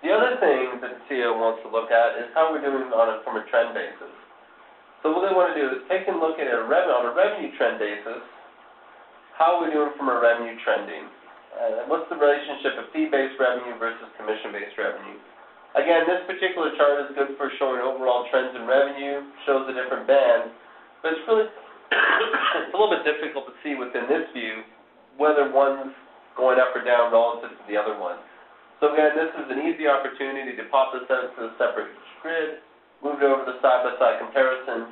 The other thing that the CEO wants to look at is how we're doing from a trend basis. So what they want to do is take a look at it on a revenue trend basis. How are we doing from a revenue trending? What's the relationship of fee-based revenue versus commission-based revenue? Again, this particular chart is good for showing overall trends in revenue, shows the different bands, but it's really it's a little bit difficult to see within this view whether one's going up or down relative to the other one. So again, this is an easy opportunity to pop this out to a separate grid, move it over to side-by-side comparisons,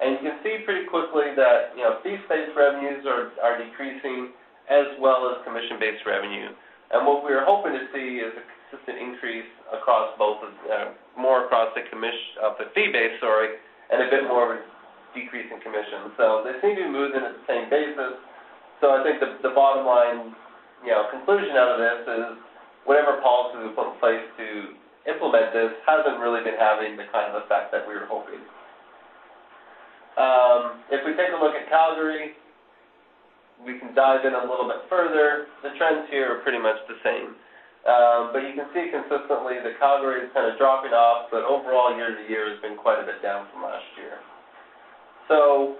and you can see pretty quickly that fee-based revenues are decreasing as well as commission-based revenue. And what we're hoping to see is a consistent increase across both of more across the fee-based, and a bit more of a decrease in commission. So they seem to be moving at the same basis. So I think the bottom line, conclusion out of this is whatever policy we put in place to implement this hasn't really been having the kind of effect that we were hoping. If we take a look at Calgary, we can dive in a little bit further. The trends here are pretty much the same. But you can see consistently that Calgary is kind of dropping off, but overall year to year has been quite a bit down from last year. So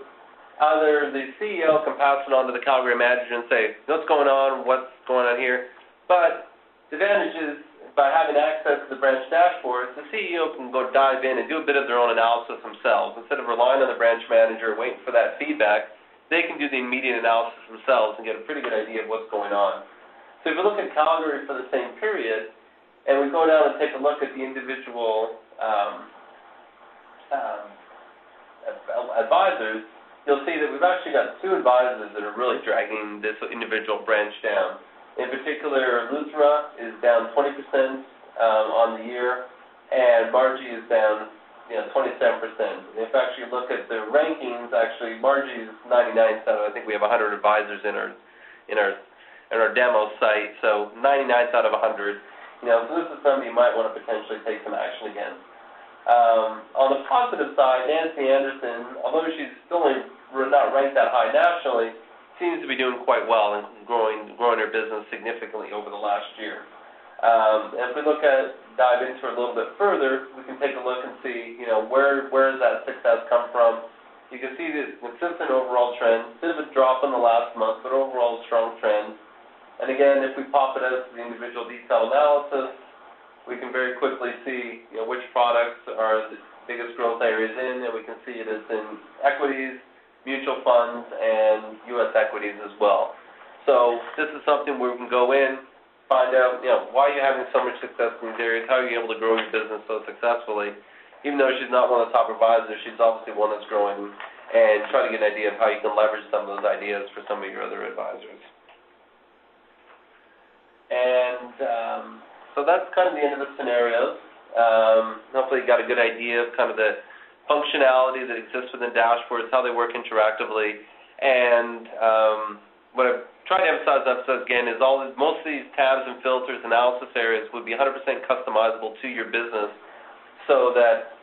either the CEO can pass it on to the Calgary manager and say, what's going on here? But the advantage is by having access to the branch dashboard, the CEO can go dive in and do a bit of their own analysis themselves. Instead of relying on the branch manager, waiting for that feedback, they can do the immediate analysis themselves and get a pretty good idea of what's going on. So if we look at Calgary for the same period, and we go down and take a look at the individual advisors, you'll see that we've actually got two advisors that are really dragging this individual branch down. In particular, Luthra is down 20% on the year, and Margie is down 27%. And if actually look at the rankings, actually Margie is 99th out of, I think we have 100 advisors in our demo site, so 99th out of 100. So this is something you might want to potentially take some action against. On the positive side, Nancy Anderson, although she's still not ranked that high nationally, seems to be doing quite well and growing her business significantly over the last year. If we dive into it a little bit further, we can take a look and see, where does that success come from? You can see this consistent overall trend, bit of a drop in the last month, but overall strong trend. And again, if we pop it out to the individual detail analysis, we can very quickly see, which products are the biggest growth areas in, and we can see it is in equities, mutual funds, and U.S. equities as well. So this is something where we can go in, find out, why are you having so much success in these areas, how are you able to grow your business so successfully. Even though she's not one of the top advisors, she's obviously one that's growing, and try to get an idea of how you can leverage some of those ideas for some of your other advisors. And so that's kind of the end of the scenarios. Hopefully you got a good idea of kind of the functionality that exists within dashboards, how they work interactively, and what I've tried to emphasize again is most of these tabs and filters, analysis areas would be 100% customizable to your business, so that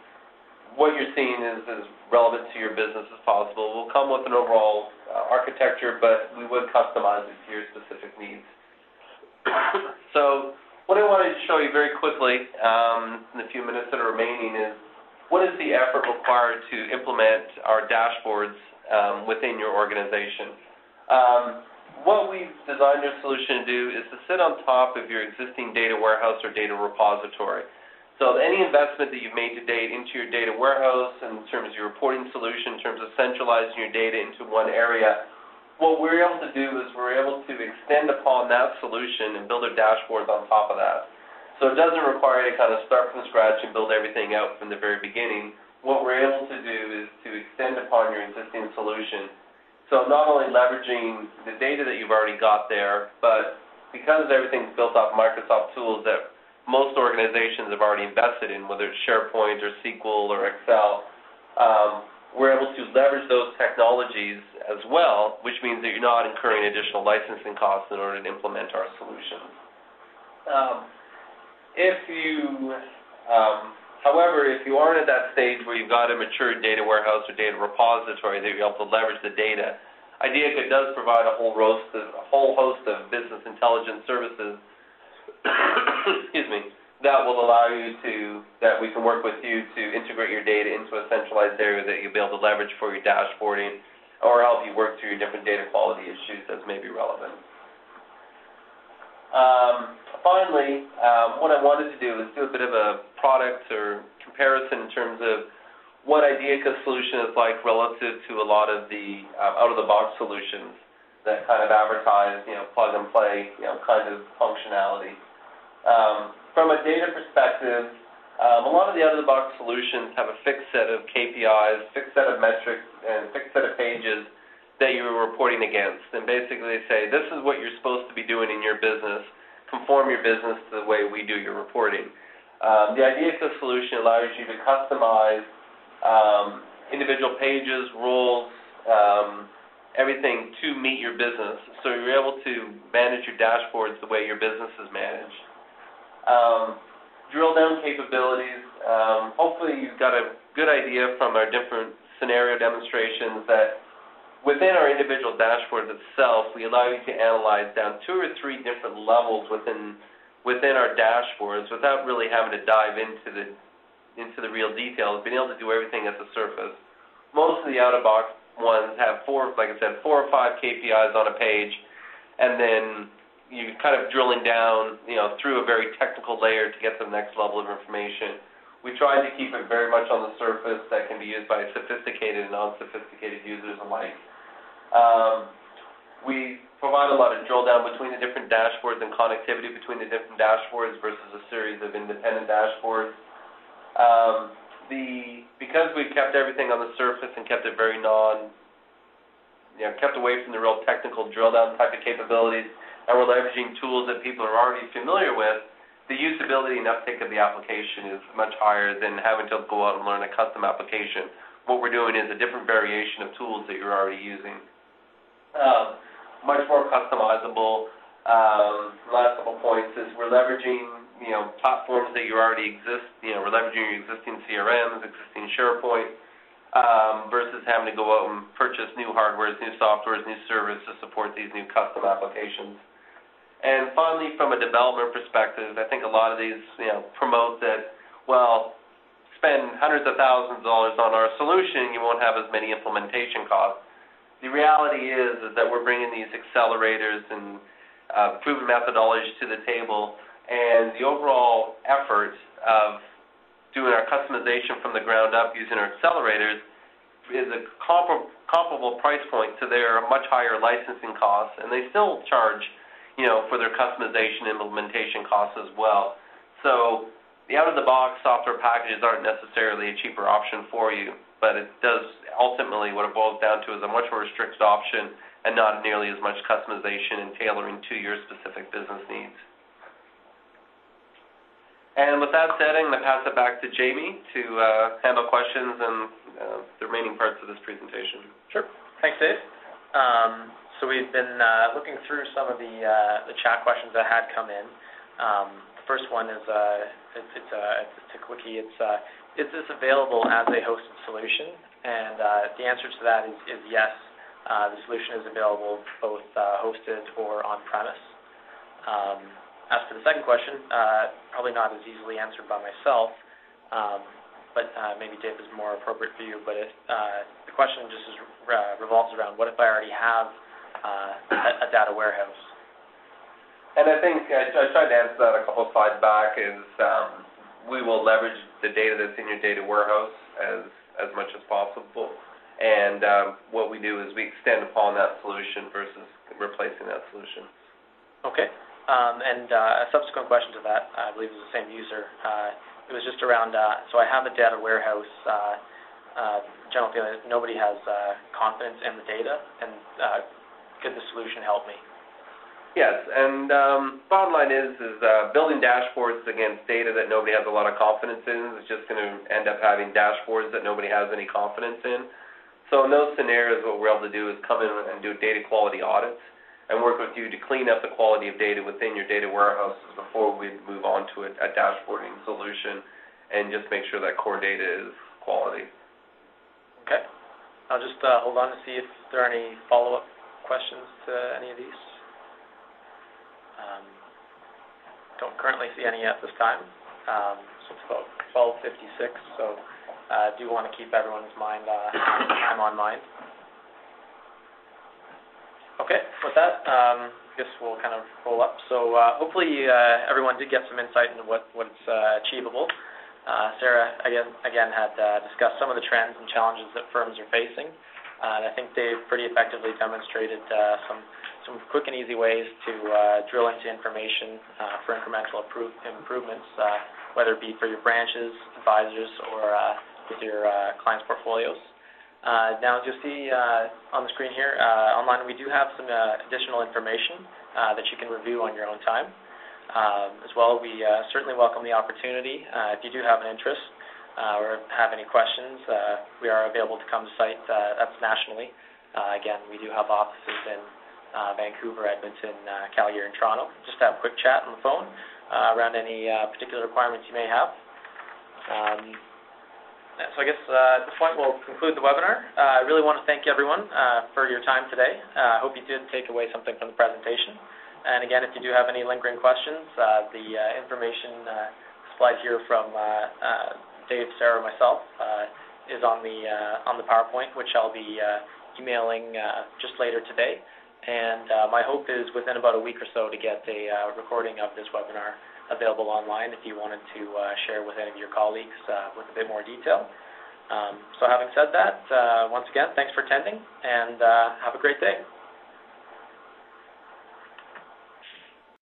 what you're seeing is as relevant to your business as possible. We'll come with an overall architecture, but we would customize it to your specific needs. So what I wanted to show you very quickly in the few minutes that are remaining is what is the effort required to implement our dashboards within your organization. What we've designed our solution to do is to sit on top of your existing data warehouse or data repository. So any investment that you've made to date into your data warehouse in terms of your reporting solution, in terms of centralizing your data into one area, what we're able to do is we're able to extend upon that solution and build our dashboards on top of that. So it doesn't require you to kind of start from scratch and build everything out from the very beginning. What we're able to do is to extend upon your existing solution. So not only leveraging the data that you've already got there, but because everything's built off Microsoft tools that most organizations have already invested in, whether it's SharePoint or SQL or Excel, we're able to leverage those technologies as well, which means that you're not incurring additional licensing costs in order to implement our solutions. However, if you aren't at that stage where you've got a mature data warehouse or data repository that you're able to leverage the data, Ideaca does provide a whole host of business intelligence services excuse me, that will allow you that we can work with you to integrate your data into a centralized area that you'll be able to leverage for your dashboarding or help you work through your different data quality issues as may be relevant. Finally, what I wanted to do is do a bit of a product or comparison in terms of what Ideaca solution is like relative to a lot of the out-of-the-box solutions that kind of advertise, plug-and-play, kind of functionality. From a data perspective, a lot of the out-of-the-box solutions have a fixed set of KPIs, fixed set of metrics, and fixed set of pages that you're reporting against. And basically they say, this is what you're supposed to be doing in your business. Conform your business to the way we do your reporting. The Ideaca solution allows you to customize individual pages, roles, everything to meet your business. So you're able to manage your dashboards the way your business is managed. Drill down capabilities. Hopefully you've got a good idea from our different scenario demonstrations that within our individual dashboards itself, we allow you to analyze down 2 or 3 different levels within our dashboards without really having to dive into the real details, being able to do everything at the surface. Most of the out-of-box ones have 4 or 5 KPIs on a page, and then you kind of drilling down, through a very technical layer to get to the next level of information. We try to keep it very much on the surface that can be used by sophisticated and non-sophisticated users alike. We provide a lot of drill down between the different dashboards and connectivity between the different dashboards versus a series of independent dashboards. Because we've kept everything on the surface and kept it very kept away from the real technical drill down type of capabilities, and we're leveraging tools that people are already familiar with, the usability and uptake of the application is much higher than having to go out and learn a custom application. What we're doing is a different variation of tools that you're already using. Much more customizable. Last couple points is we're leveraging platforms that you already exist. We're leveraging your existing CRMs, existing SharePoint, versus having to go out and purchase new hardware, new softwares, new servers to support these new custom applications. And finally, from a development perspective, I think a lot of these promote that, spend hundreds of thousands of dollars on our solution, you won't have as many implementation costs. The reality is that we're bringing these accelerators and proven methodologies to the table, and the overall effort of doing our customization from the ground up using our accelerators is a comparable price point to their much higher licensing costs, and they still charge for their customization and implementation costs as well. So the out-of-the-box software packages aren't necessarily a cheaper option for you, but it does ultimately, what it boils down to is a much more restricted option and not nearly as much customization and tailoring to your specific business needs. And with that said, I'm going to pass it back to Jamie to handle questions and the remaining parts of this presentation. Sure. Thanks, Dave. So we've been looking through some of the chat questions that had come in. The first one is it's a quickie. Is this available as a hosted solution? And the answer to that is yes. The solution is available both hosted or on-premise. As for the second question, probably not as easily answered by myself, but maybe Dave is more appropriate for you. But the question just revolves around, what if I already have a data warehouse? And I think I tried to answer that a couple of slides back. Is we will leverage the data that's in your data warehouse as much as possible, and what we do is we extend upon that solution versus replacing that solution. Okay. And a subsequent question to that, I believe it was the same user. It was just around, so I have a data warehouse, general feeling that nobody has confidence in the data, and could the solution help me? Yes, and bottom line is building dashboards against data that nobody has a lot of confidence in is just going to end up having dashboards that nobody has any confidence in. So in those scenarios, what we're able to do is come in and do data quality audits and work with you to clean up the quality of data within your data warehouses before we move on to a dashboarding solution and just make sure that core data is quality. Okay. I'll just hold on to see if there are any follow-up questions to any of these. Don't currently see any at this time. So it's about 12:56, so I do want to keep everyone's time on mind. Okay, with that, I guess we'll kind of roll up. So hopefully everyone did get some insight into what's achievable. Sarah, again had discussed some of the trends and challenges that firms are facing. And I think they've pretty effectively demonstrated some quick and easy ways to drill into information for incremental improvements, whether it be for your branches, advisors, or with your clients' portfolios. Now, as you'll see on the screen here, online we do have some additional information that you can review on your own time. As well, we certainly welcome the opportunity. If you do have an interest or have any questions, we are available to come to site. That's nationally. Again, we do have offices in Vancouver, Edmonton, Calgary, and Toronto. Just to have a quick chat on the phone around any particular requirements you may have. So I guess at this point we'll conclude the webinar. I really want to thank everyone for your time today. I hope you did take away something from the presentation. And again, if you do have any lingering questions, the information supplied here from Dave, Sarah, myself is on the PowerPoint, which I'll be emailing just later today. And my hope is within about a week or so to get a recording of this webinar available online if you wanted to share with any of your colleagues with a bit more detail. So having said that, once again, thanks for attending, and have a great day.